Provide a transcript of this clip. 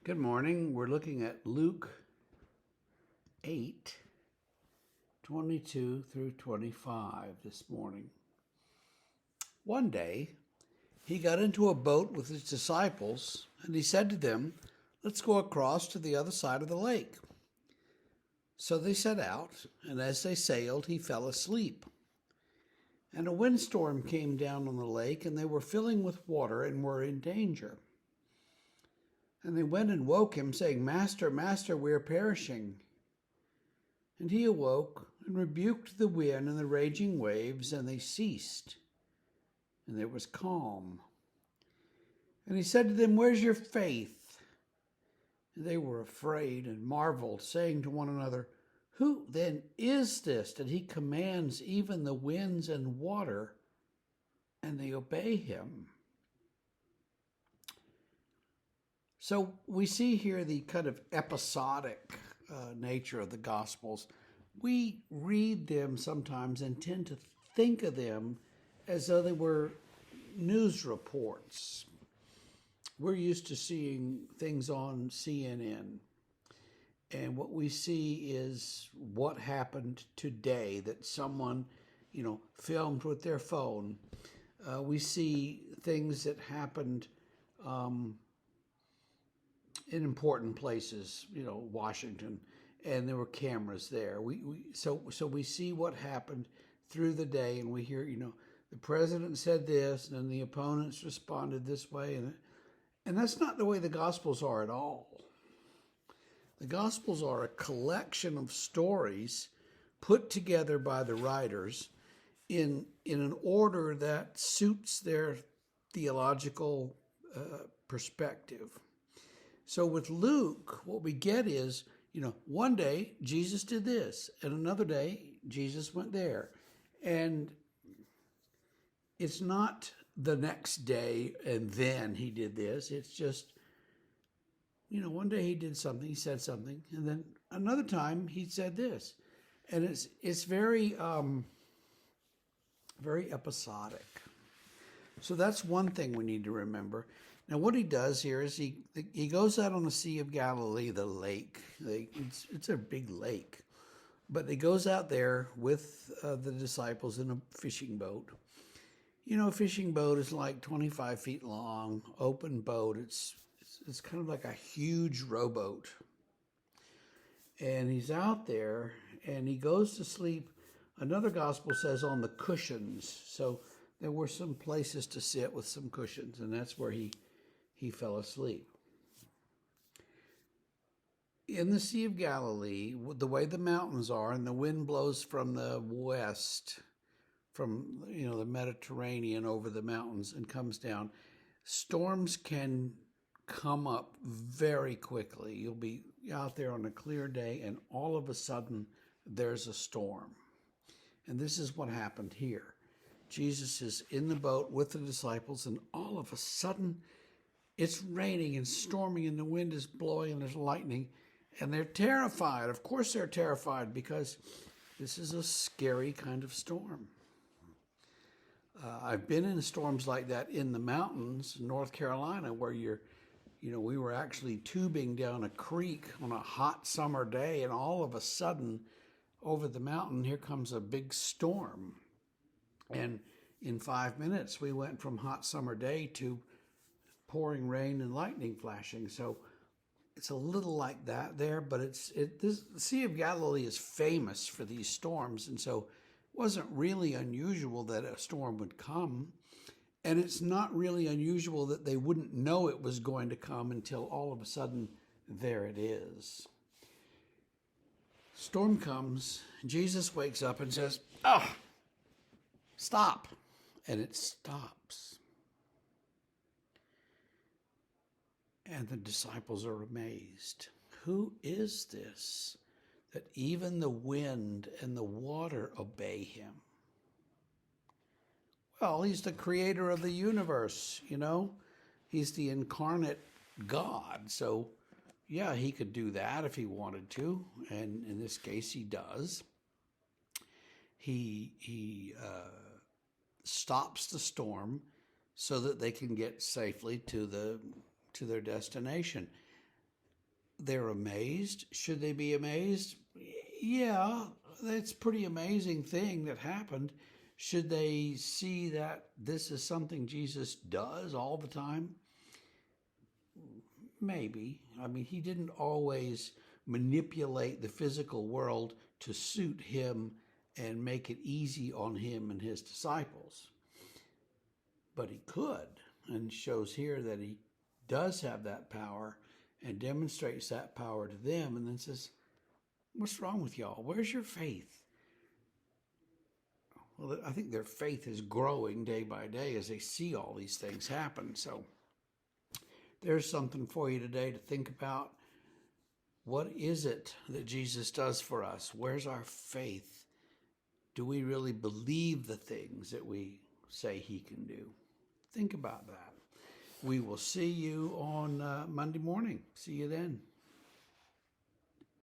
Good morning. We're looking at Luke 8:22 through 25 this morning. One day, he got into a boat with his disciples, and he said to them, "Let's go across to the other side of the lake." So they set out, and as they sailed, he fell asleep. And a windstorm came down on the lake, and they were filling with water and were in danger. And they went and woke him, saying, "Master, Master, we are perishing." And he awoke and rebuked the wind and the raging waves, and they ceased, and there was calm. And he said to them, "Where's your faith?" And they were afraid and marveled, saying to one another, "Who then is this that he commands even the winds and water, and they obey him?" So we see here the kind of episodic nature of the Gospels. We read them sometimes and tend to think of them as though they were news reports. We're used to seeing things on CNN, and what we see is what happened today that someone, filmed with their phone. We see things that happened in important places, Washington, and there were cameras there. So we see what happened through the day, and we hear, the president said this, and then the opponents responded this way, and that's not the way the Gospels are at all. The Gospels are a collection of stories put together by the writers in an order that suits their theological perspective. So with Luke, what we get is, one day Jesus did this, and another day Jesus went there. And it's not the next day and then he did this. It's just, one day he did something, he said something, and then another time he said this. And it's very, very episodic. So that's one thing we need to remember. Now, what he does here is he goes out on the Sea of Galilee, the lake. It's a big lake. But he goes out there with the disciples in a fishing boat. A fishing boat is like 25 feet long, open boat. It's kind of like a huge rowboat. And he's out there, and he goes to sleep. Another gospel says on the cushions. So there were some places to sit with some cushions, and that's where he fell asleep. In the Sea of Galilee, the way the mountains are, and the wind blows from the west, from the Mediterranean over the mountains and comes down, storms can come up very quickly. You'll be out there on a clear day, and all of a sudden there's a storm. And this is what happened here. Jesus is in the boat with the disciples, and all of a sudden it's raining and storming, and the wind is blowing, and there's lightning, and they're terrified. Of course they're terrified, because this is a scary kind of storm. I've been in storms like that in the mountains, North Carolina, where we were actually tubing down a creek on a hot summer day, and all of a sudden, over the mountain, here comes a big storm. And in 5 minutes, we went from hot summer day to pouring rain and lightning flashing. So it's a little like that there, but the Sea of Galilee is famous for these storms, and so it wasn't really unusual that a storm would come, and it's not really unusual that they wouldn't know it was going to come until all of a sudden there it is. Storm comes, Jesus wakes up and says, "Oh, stop," and it stops. And the disciples are amazed. Who is this that even the wind and the water obey him? Well, he's the creator of the universe, He's the incarnate God. So, yeah, he could do that if he wanted to. And in this case, he does. He stops the storm so that they can get safely to their destination. they're amazed. Should they be amazed? Yeah, that's a pretty amazing thing that happened. Should they see that this is something Jesus does all the time? Maybe. I mean, he didn't always manipulate the physical world to suit him and make it easy on him and his disciples. But he could, and shows here that he does have that power and demonstrates that power to them, and then says, what's wrong with y'all? Where's your faith? Well, I think their faith is growing day by day as they see all these things happen. So there's something for you today to think about. What is it that Jesus does for us? Where's our faith? Do we really believe the things that we say he can do? Think about that. We will see you on Monday morning. See you then.